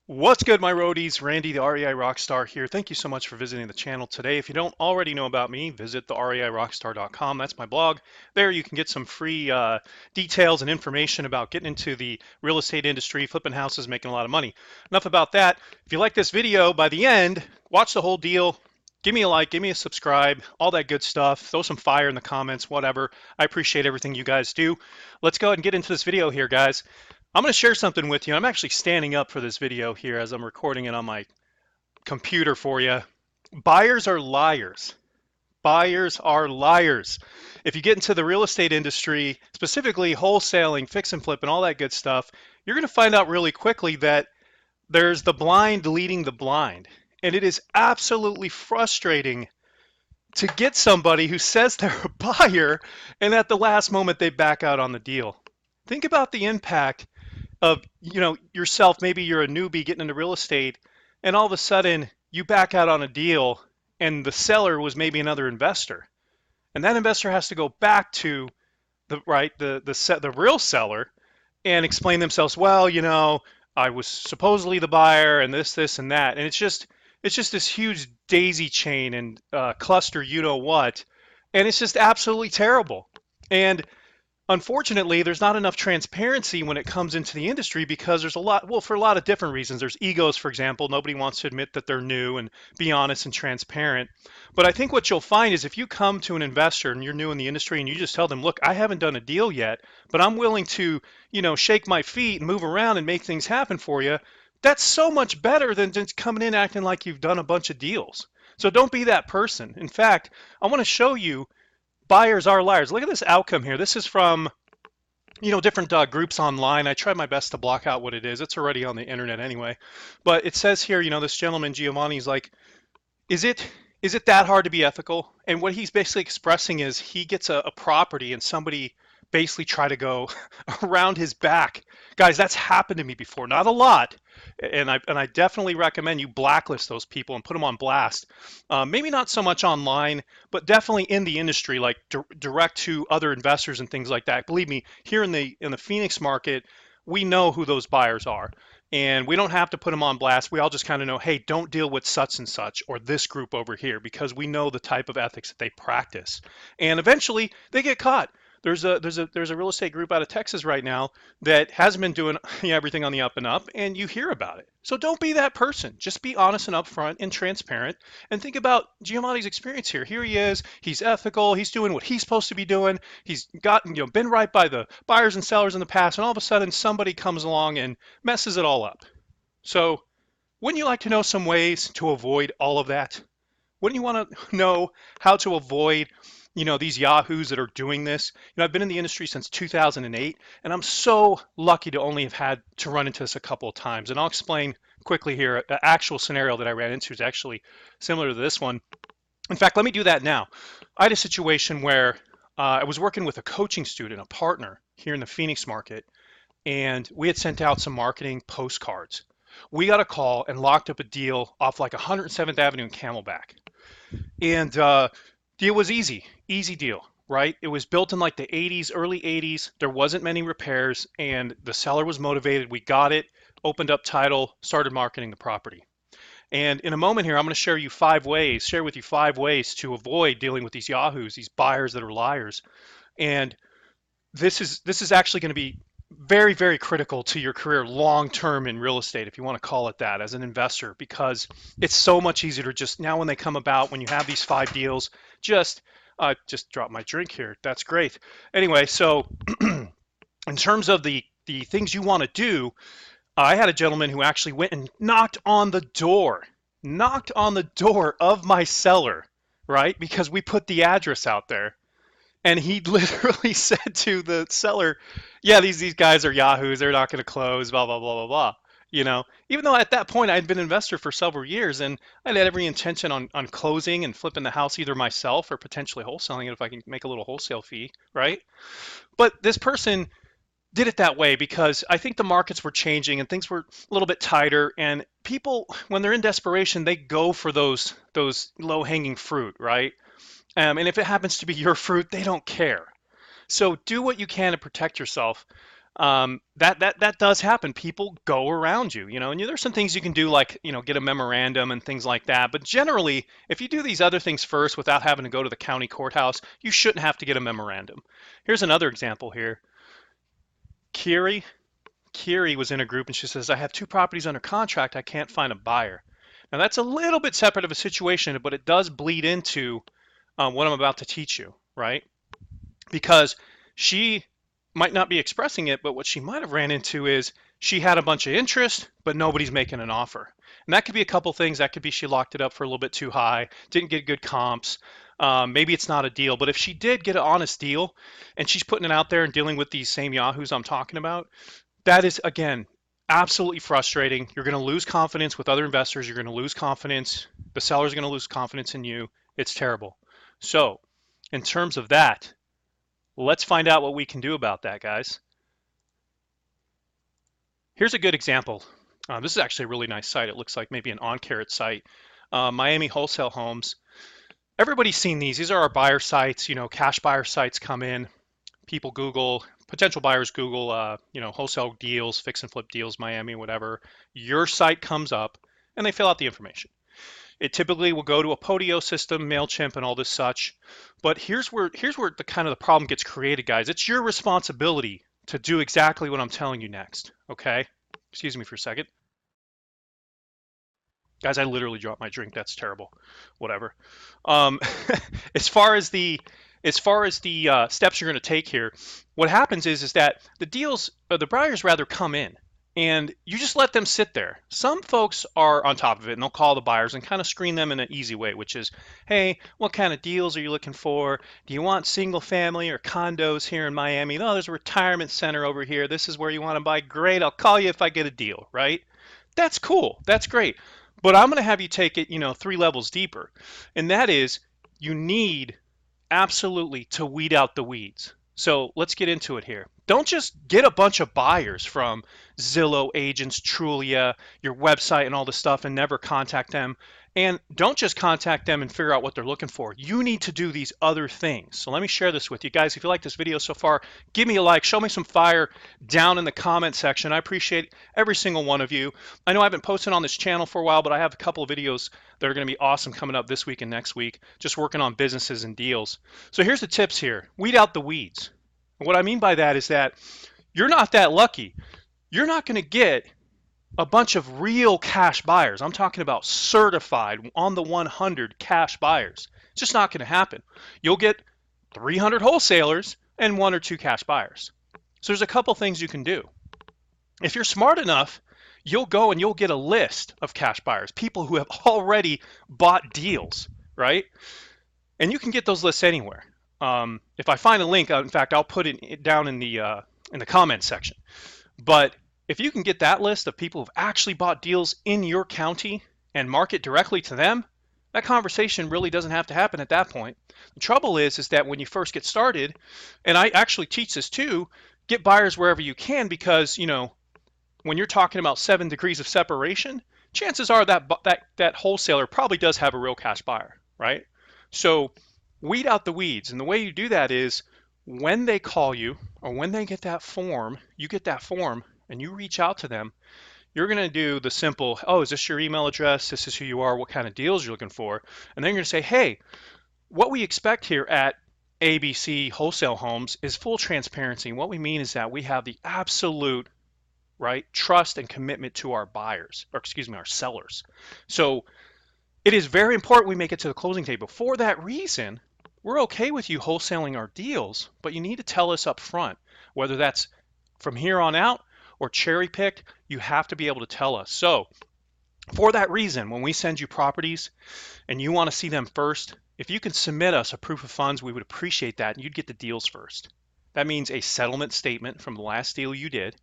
What's good, my roadies? Randy, the REI Rockstar here. Thank you so much for visiting the channel today. If you don't already know about me, visit the REIRockstar.com. That's my blog. There you can get some free details and information about getting into the real estate industry, flipping houses, making a lot of money. Enough about that. If you like this video, by the end, watch the whole deal. Give me a like, give me a subscribe, all that good stuff. Throw some fire in the comments, whatever. I appreciate everything you guys do. Let's go ahead and get into this video here, guys. I'm going to share something with you. I'm actually standing up for this video here as I'm recording it on my computer for you. Buyers are liars. Buyers are liars. If you get into the real estate industry, specifically wholesaling, fix and flip, and all that good stuff, you're going to find out really quickly that there's the blind leading the blind. And it is absolutely frustrating to get somebody who says they're a buyer and at the last moment they back out on the deal. Think about the impact of yourself. Maybe you're a newbie getting into real estate and all of a sudden you back out on a deal and the seller was maybe another investor, and that investor has to go back to the real seller and explain themselves. Well, I was supposedly the buyer and this and that, and it's just this huge daisy chain and cluster, what, and it's just absolutely terrible. And unfortunately, there's not enough transparency when it comes into the industry because there's a lot, well, for a lot of different reasons. There's egos, for example. Nobody wants to admit that they're new and be honest and transparent. But I think what you'll find is if you come to an investor and you're new in the industry and you just tell them, look, I haven't done a deal yet, but I'm willing to, shake my feet and move around and make things happen for you, that's so much better than just coming in acting like you've done a bunch of deals. So don't be that person. In fact, I want to show you buyers are liars. Look at this outcome here. This is from, different groups online. I try my best to block out what it is. It's already on the internet anyway. But it says here, this gentleman, Giovanni's like, is it that hard to be ethical? And what he's basically expressing is he gets a property and somebody basically try to go around his back. Guys, that's happened to me before. Not a lot. And I definitely recommend you blacklist those people and put them on blast. Maybe not so much online, but definitely in the industry, like direct to other investors and things like that. Believe me, here in the Phoenix market, we know who those buyers are. And we don't have to put them on blast. We all just kind of know, hey, don't deal with such and such or this group over here, because we know the type of ethics that they practice. And eventually they get caught. There's a real estate group out of Texas right now that hasn't been doing everything on the up and up, and you hear about it. So don't be that person. Just be honest and upfront and transparent, and think about Giovanni's experience here. Here he is. He's ethical. He's doing what he's supposed to be doing. He's gotten been right by the buyers and sellers in the past, and all of a sudden somebody comes along and messes it all up. So wouldn't you like to know some ways to avoid all of that? Wouldn't you want to know how to avoid these yahoos that are doing this? I've been in the industry since 2008, and I'm so lucky to only have had to run into this a couple of times. And I'll explain quickly here. An actual scenario that I ran into is actually similar to this one. In fact, let me do that now. I had a situation where I was working with a coaching student, a partner here in the Phoenix market, and we had sent out some marketing postcards. We got a call and locked up a deal off like 107th Avenue in Camelback. And deal was easy deal, right? It was built in like the 80s, early 80s. There wasn't many repairs, and the seller was motivated. We got it, opened up title, started marketing the property. And in a moment here, I'm going to share with you 5 ways to avoid dealing with these yahoos, these buyers that are liars. And this is actually going to be very, very critical to your career long term in real estate, if you want to call it that, as an investor, because it's so much easier to just now when they come about, when you have these 5 deals, just drop my drink here. That's great. Anyway, so in terms of the things you want to do, I had a gentleman who actually went and knocked on the door of my seller, right? Because we put the address out there. And he literally said to the seller, yeah, these guys are yahoos. They're not going to close, blah, blah, blah, blah, blah. Even though at that point I'd been an investor for several years and I'd had every intention on closing and flipping the house either myself or potentially wholesaling it if I can make a little wholesale fee, right? But this person did it that way because I think the markets were changing and things were a little bit tighter, and people, when they're in desperation, they go for those low-hanging fruit, right? And if it happens to be your fruit, they don't care. So do what you can to protect yourself. That does happen. People go around you, and there's some things you can do, like get a memorandum and things like that. But generally, if you do these other things first without having to go to the county courthouse, you shouldn't have to get a memorandum. Here's another example here. Kiri, Kiri was in a group and she says, I have 2 properties under contract. I can't find a buyer. Now that's a little bit separate of a situation, but it does bleed into what I'm about to teach you, right? Because she might not be expressing it, but what she might have ran into is she had a bunch of interest, but nobody's making an offer. And that could be a couple things. That could be she locked it up for a little bit too high, didn't get good comps. Maybe it's not a deal, but if she did get an honest deal and she's putting it out there and dealing with these same yahoos I'm talking about, that is, again, absolutely frustrating. You're going to lose confidence with other investors. You're going to lose confidence. The seller's going to lose confidence in you. It's terrible. So, in terms of that, let's find out what we can do about that, guys. Here's a good example. This is actually a really nice site. It looks like maybe an on-carrot site. Miami Wholesale Homes. Everybody's seen these. These are our buyer sites. Cash buyer sites come in. People Google, potential buyers Google, wholesale deals, fix and flip deals, Miami, whatever. Your site comes up, and they fill out the information. It typically will go to a Podio system, MailChimp, and all this such. But here's where the kind of the problem gets created, guys. It's your responsibility to do exactly what I'm telling you next. Okay? Excuse me for a second. Guys, I literally dropped my drink. That's terrible. Whatever. Um, as far as the steps you're going to take here, what happens is that the buyers rather come in, and you just let them sit there. Some folks are on top of it, and they'll call the buyers and kind of screen them in an easy way, which is, hey, what kind of deals are you looking for? Do you want single family or condos here in Miami? No, there's a retirement center over here. This is where you want to buy. Great, I'll call you if I get a deal, right? That's cool. That's great. But I'm going to have you take it, 3 levels deeper. And that is, you need absolutely to weed out the weeds. So let's get into it here. Don't just get a bunch of buyers from Zillow, agents, Trulia, your website, and all this stuff and never contact them. And don't just contact them and figure out what they're looking for. You need to do these other things. So let me share this with you guys. If you like this video so far, give me a like, show me some fire down in the comment section. I appreciate every single one of you. I know I haven't posted on this channel for a while, but I have a couple of videos that are going to be awesome coming up this week and next week, just working on businesses and deals. So here's the tips here. Weed out the weeds. And what I mean by that is that you're not that lucky. You're not going to get a bunch of real cash buyers. I'm talking about certified on the 100 cash buyers. It's just not going to happen. You'll get 300 wholesalers and 1 or 2 cash buyers. So there's a couple things you can do. If you're smart enough, you'll go and you'll get a list of cash buyers, people who have already bought deals, right? And you can get those lists anywhere. If I find a link, in fact, I'll put it down in the comment section. But if you can get that list of people who've actually bought deals in your county and market directly to them, that conversation really doesn't have to happen at that point. The trouble is that when you first get started, and I actually teach this too, get buyers wherever you can, because when you're talking about 7 degrees of separation, chances are that wholesaler probably does have a real cash buyer, right? So weed out the weeds, and the way you do that is when they call you or when they get that form, you get that form and you reach out to them. You're going to do the simple, oh, is this your email address? This is who you are, what kind of deals you're looking for. And then you're going to say, hey, what we expect here at ABC Wholesale Homes is full transparency. And what we mean is that we have the absolute trust and commitment to our buyers, or excuse me, our sellers. So it is very important we make it to the closing table. For that reason, we're okay with you wholesaling our deals, but you need to tell us up front, whether that's from here on out or cherry picked, you have to be able to tell us. So for that reason, when we send you properties and you want to see them first, if you can submit us a proof of funds, we would appreciate that, and you'd get the deals first. That means a settlement statement from the last deal you did,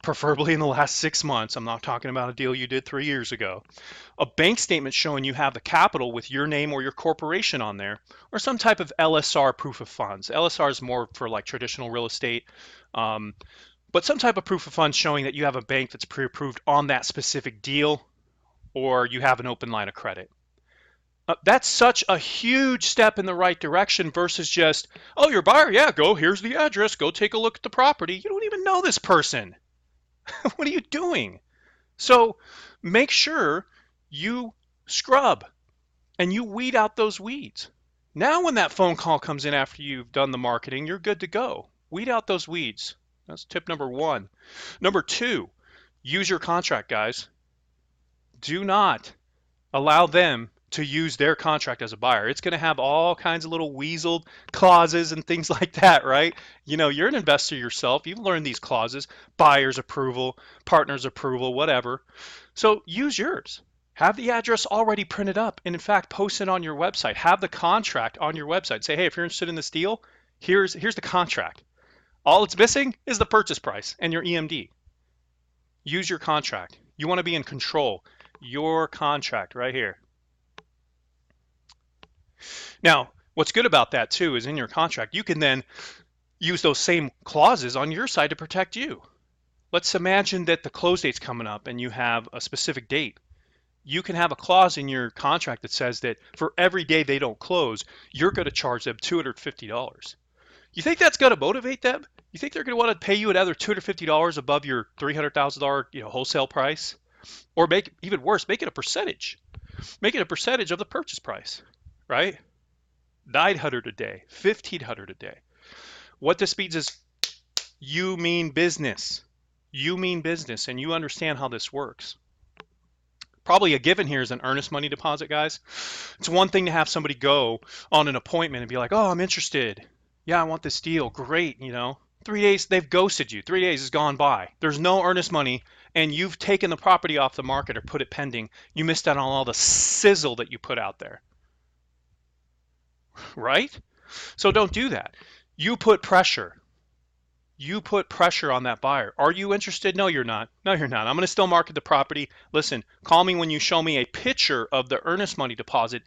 preferably in the last 6 months. I'm not talking about a deal you did 3 years ago. A bank statement showing you have the capital with your name or your corporation on there, or some type of LSR proof of funds. LSR is more for like traditional real estate, but some type of proof of funds showing that you have a bank that's pre-approved on that specific deal, or you have an open line of credit. That's such a huge step in the right direction versus just, oh, you're a buyer? Yeah, go. Here's the address. Go take a look at the property. You don't even know this person. What are you doing? So make sure you scrub and you weed out those weeds. Now, when that phone call comes in after you've done the marketing, you're good to go. Weed out those weeds. That's tip number one. Number two, use your contract, guys. Do not allow them to use their contract as a buyer. It's going to have all kinds of little weaseled clauses and things like that, right? You know, you're an investor yourself. You've learned these clauses, buyer's approval, partner's approval, whatever. So use yours. Have the address already printed up and in fact post it on your website. Have the contract on your website. Say, hey, if you're interested in this deal, here's the contract. All it's missing is the purchase price and your EMD. Use your contract. You want to be in control. Your contract right here. Now, what's good about that too is in your contract, you can then use those same clauses on your side to protect you. Let's imagine that the close date's coming up and you have a specific date. You can have a clause in your contract that says that for every day they don't close, you're going to charge them $250. You think that's going to motivate them? You think they're going to want to pay you another $250 above your $300,000, wholesale price? Or make even worse, make it a percentage. Make it a percentage of the purchase price, right? 900 a day, 1500 a day. What this means is you mean business. You mean business and you understand how this works. Probably a given here is an earnest money deposit, guys. It's one thing to have somebody go on an appointment and be like, oh, I'm interested. Yeah, I want this deal. Great, 3 days, they've ghosted you. 3 days has gone by. There's no earnest money, and you've taken the property off the market or put it pending. You missed out on all the sizzle that you put out there, right? So don't do that. You put pressure. You put pressure on that buyer. Are you interested? No, you're not. No, you're not. I'm going to still market the property. Listen, call me when you show me a picture of the earnest money deposit,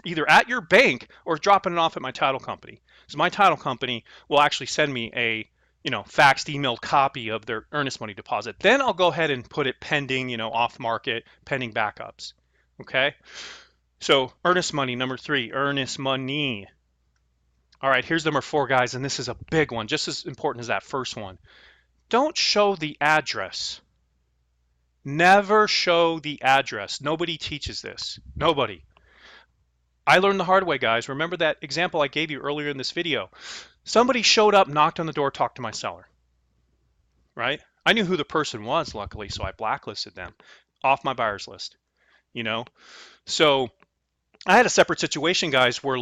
either at your bank or dropping it off at my title company. So my title company will actually send me a faxed emailed copy of their earnest money deposit. Then I'll go ahead and put it pending, off market, pending backups. Okay? So earnest money, number 3, earnest money. All right, here's number 4, guys, and this is a big one, just as important as that first one. Don't show the address. Never show the address. Nobody teaches this. Nobody. I learned the hard way, guys. Remember that example I gave you earlier in this video. Somebody showed up, knocked on the door, talked to my seller, right? I knew who the person was, luckily, so I blacklisted them off my buyer's list, So I had a separate situation, guys, where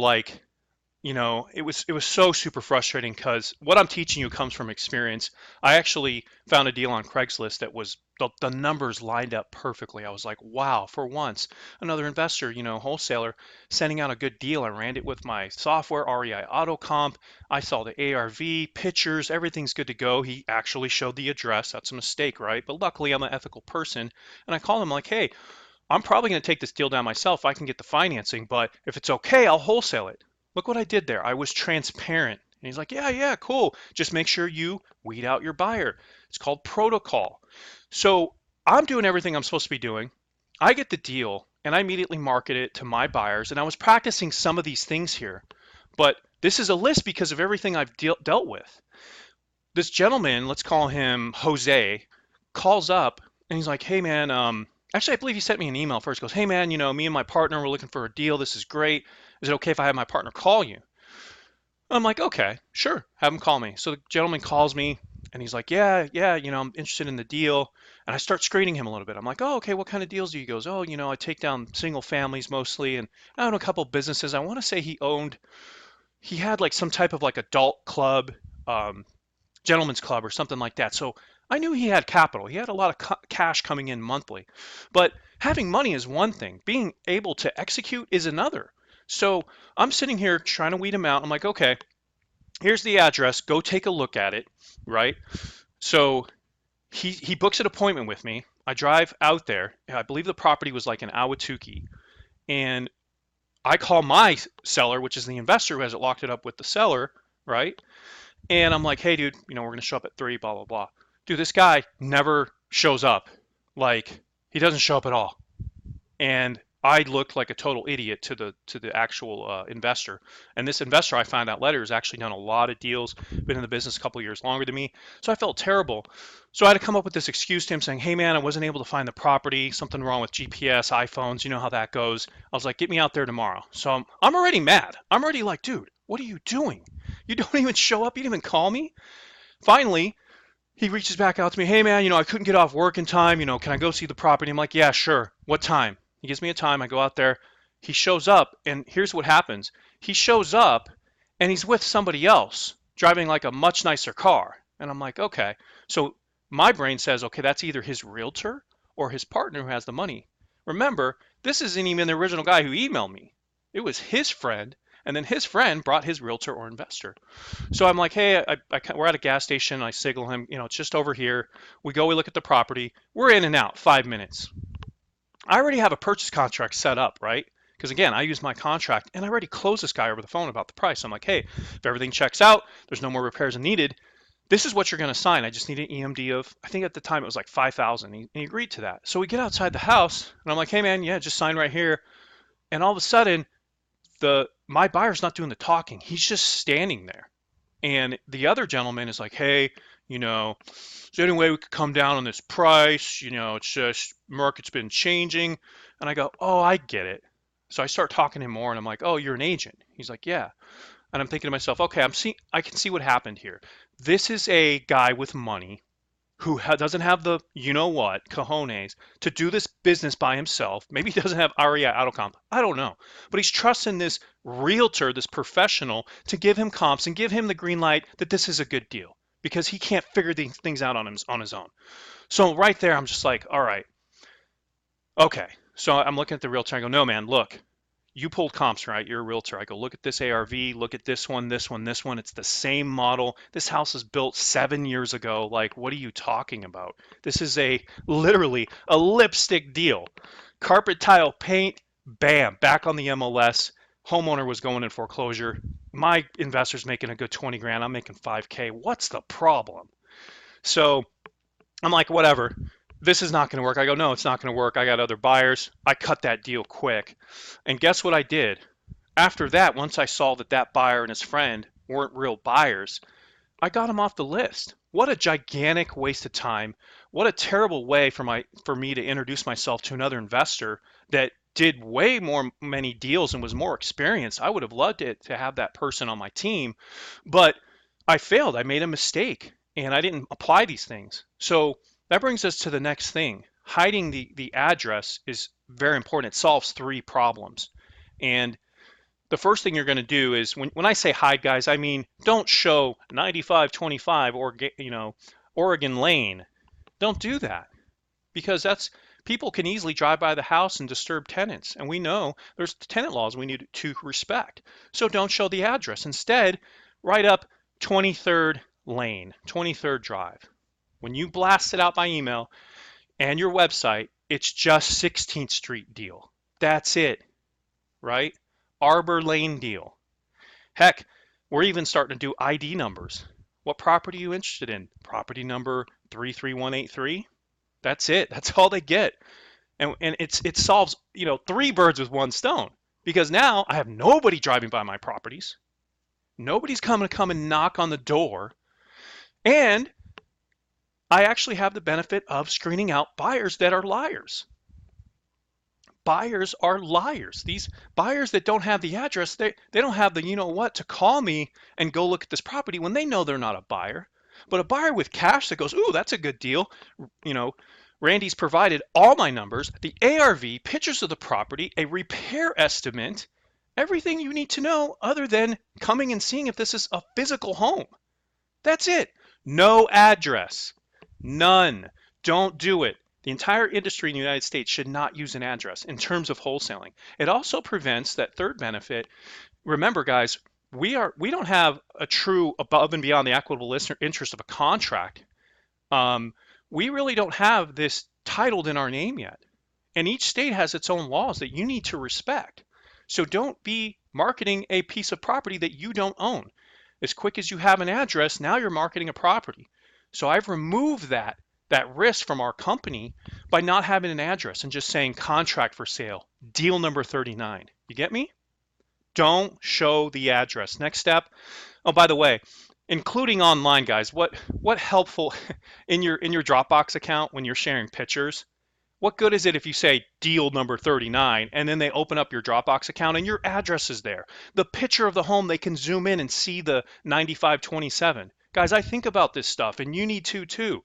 it was so super frustrating because what I'm teaching you comes from experience. I actually found a deal on Craigslist that was the numbers lined up perfectly. I was like, wow, for once, another investor, wholesaler sending out a good deal. I ran it with my software, REI Auto Comp. I saw the ARV, pictures, everything's good to go. He actually showed the address. That's a mistake, right? But luckily, I'm an ethical person. And I called him like, hey, I'm probably going to take this deal down myself. I can get the financing, but if it's okay, I'll wholesale it. Look what I did there. I was transparent. And he's like, yeah, cool. Just make sure you weed out your buyer. It's called protocol. So I'm doing everything I'm supposed to be doing. I get the deal and I immediately market it to my buyers. And I was practicing some of these things here, but this is a list because of everything I've dealt with. This gentleman, let's call him Jose, calls up and he's like, hey man, actually, I believe he sent me an email first. He goes, hey man, me and my partner, we're looking for a deal. This is great. Is it okay if I have my partner call you? I'm like, okay, sure, have him call me. So the gentleman calls me and he's like, yeah, I'm interested in the deal. And I start screening him a little bit. I'm like, oh, okay, what kind of deals do you? He goes, oh, I take down single families mostly. And I own a couple businesses. I want to say he had like some type of like adult club, gentleman's club or something like that. So I knew he had capital. He had a lot of cash coming in monthly. But having money is one thing. Being able to execute is another. So I'm sitting here trying to weed him out. I'm like, okay, here's the address. Go take a look at it, right? So he books an appointment with me. I drive out there. I believe the property was like in Ahwatukee. And I call my seller, which is the investor who has it locked it up with the seller, right? And I'm like, hey, dude, we're going to show up at 3, blah, blah, blah. Dude, this guy never shows up. Like, he doesn't show up at all. And I looked like a total idiot to the actual investor. And this investor, I found out later, has actually done a lot of deals, been in the business a couple of years longer than me. So I felt terrible. So I had to come up with this excuse to him saying, "Hey man, I wasn't able to find the property. Something wrong with GPS, iPhones. You know how that goes." I was like, "Get me out there tomorrow." So I'm already mad. I'm already like, "Dude, what are you doing? You don't even show up. You didn't even call me." Finally, he reaches back out to me, "Hey man, I couldn't get off work in time. Can I go see the property?" I'm like, "Yeah, sure. What time?" He gives me a time. I go out there. He shows up, and here's what happens. He shows up, and he's with somebody else driving like a much nicer car. And I'm like, okay. So my brain says, okay, that's either his realtor or his partner who has the money. Remember, this isn't even the original guy who emailed me. It was his friend, and then his friend brought his realtor or investor. So I'm like, "Hey, we're at a gas station." I signal him, "It's just over here." We go, we look at the property. We're in and out, 5 minutes. I already have a purchase contract set up, right? Because again, I use my contract and I already closed this guy over the phone about the price. I'm like, "Hey, if everything checks out, there's no more repairs needed. This is what you're going to sign. I just need an EMD of, I think at the time it was like 5,000. He agreed to that. So we get outside the house and I'm like, "Hey man, yeah, just sign right here." And all of a sudden, the my buyer's not doing the talking. He's just standing there. And the other gentleman is like, "Hey, is there any way we could come down on this price? It's just market's been changing." And I go, "Oh, I get it." So I start talking to him more and I'm like, "Oh, you're an agent." He's like, "Yeah." And I'm thinking to myself, okay, I can see what happened here. This is a guy with money who doesn't have the cojones to do this business by himself. Maybe he doesn't have REI auto comp. I don't know. But he's trusting this realtor, this professional, to give him comps and give him the green light that this is a good deal because he can't figure these things out on his own. So right there, I'm just like, all right, okay. So I'm looking at the realtor. I go, "No, man, look, you pulled comps, right? You're a realtor." I go, "Look at this ARV, look at this one, this one, this one. It's the same model. This house was built 7 years ago. Like, what are you talking about? This is literally a lipstick deal. Carpet tile paint, bam, back on the MLS. Homeowner was going in foreclosure. My investor's making a good 20 grand. I'm making 5K. What's the problem?" So I'm like, whatever. This is not going to work. I go, "No, it's not going to work. I got other buyers." I cut that deal quick. And guess what I did? After that, once I saw that that buyer and his friend weren't real buyers, I got him off the list. What a gigantic waste of time. What a terrible way for me to introduce myself to another investor that did way more many deals and was more experienced. I would have loved it to have that person on my team, but I failed. I made a mistake and I didn't apply these things. So that brings us to the next thing. Hiding the address is very important. It solves three problems. And the first thing you're going to do is when I say hide, guys, I mean don't show 9525 or Oregon Lane. Don't do that because that's people can easily drive by the house and disturb tenants, and we know there's tenant laws we need to respect. So don't show the address. Instead, write up 23rd Lane, 23rd Drive. When you blast it out by email and your website, it's just 16th Street deal. That's it, right? Arbor Lane deal. Heck, we're even starting to do ID numbers. What property are you interested in? Property number 33183. That's it. That's all they get. And it solves, three birds with one stone. Because now I have nobody driving by my properties. Nobody's coming to come and knock on the door. And I actually have the benefit of screening out buyers that are liars. Buyers are liars. These buyers that don't have the address, they don't have the what to call me and go look at this property when they know they're not a buyer. But a buyer with cash that goes, "Ooh, that's a good deal." You know, Randy's provided all my numbers, the ARV, pictures of the property, a repair estimate, everything you need to know other than coming and seeing if this is a physical home. That's it. No address. None. Don't do it. The entire industry in the United States should not use an address in terms of wholesaling. It also prevents that third benefit. Remember, guys, we don't have a true above and beyond the equitable interest of a contract. We really don't have this titled in our name yet. And each state has its own laws that you need to respect. So don't be marketing a piece of property that you don't own. As quick as you have an address, now you're marketing a property. So I've removed that that risk from our company by not having an address and just saying contract for sale, deal number 39. You get me? Don't show the address. Next step. Oh, by the way, including online, guys, what helpful in your Dropbox account when you're sharing pictures? What good is it if you say deal number 39 and then they open up your Dropbox account and your address is there? The picture of the home, they can zoom in and see the 9527. Guys, I think about this stuff and you need to too.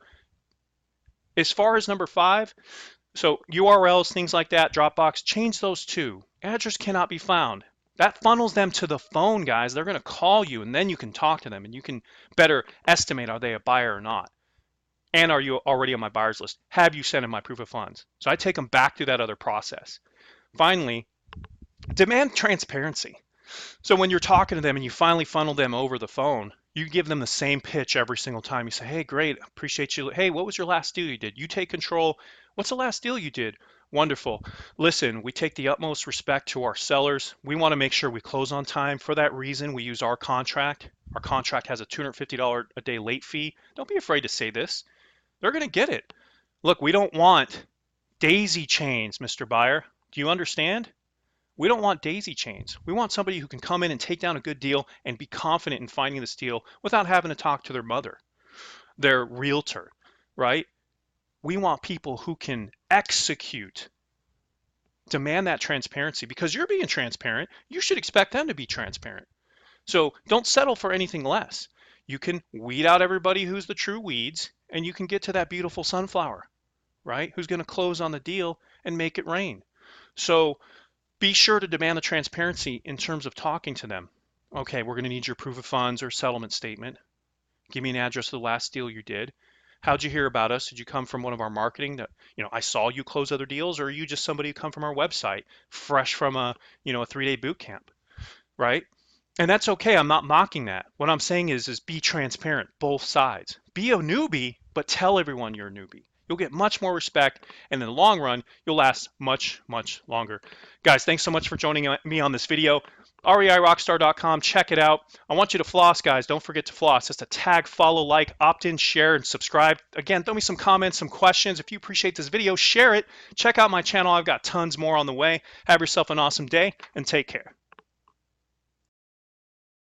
As far as number 5, so URLs, things like that, Dropbox, change those too. Address cannot be found. That funnels them to the phone, guys. They're going to call you and then you can talk to them and you can better estimate, are they a buyer or not? And are you already on my buyers list? Have you sent in my proof of funds? So I take them back through that other process. Finally, demand transparency. So when you're talking to them and you finally funnel them over the phone, you give them the same pitch every single time. You say, hey, great, appreciate you. Hey, what was your last deal you did? You take control. What's the last deal you did? Wonderful. Listen, we take the utmost respect to our sellers. We want to make sure we close on time. For that reason, we use our contract. Our contract has a $250 a day late fee. Don't be afraid to say this. They're going to get it. Look, we don't want daisy chains, Mr. Buyer. Do you understand? We don't want daisy chains. We want somebody who can come in and take down a good deal and be confident in finding this deal without having to talk to their mother, their realtor, right? We want people who can execute, demand that transparency because you're being transparent. You should expect them to be transparent. So don't settle for anything less. You can weed out everybody who's the true weeds and you can get to that beautiful sunflower, right? Who's going to close on the deal and make it rain. So be sure to demand the transparency in terms of talking to them. Okay, we're going to need your proof of funds or settlement statement. Give me an address of the last deal you did. How'd you hear about us? Did you come from one of our marketing that, I saw you close other deals, or are you just somebody who come from our website, fresh from a 3-day boot camp, right? And that's okay. I'm not mocking that. What I'm saying is be transparent, both sides. Be a newbie, but tell everyone you're a newbie. You'll get much more respect, and in the long run, you'll last much, much longer. Guys, thanks so much for joining me on this video. REIRockstar.com, check it out. I want you to floss, guys. Don't forget to floss. Just to tag, follow, like, opt in, share, and subscribe. Again, throw me some comments, some questions. If you appreciate this video, share it. Check out my channel. I've got tons more on the way. Have yourself an awesome day, and take care.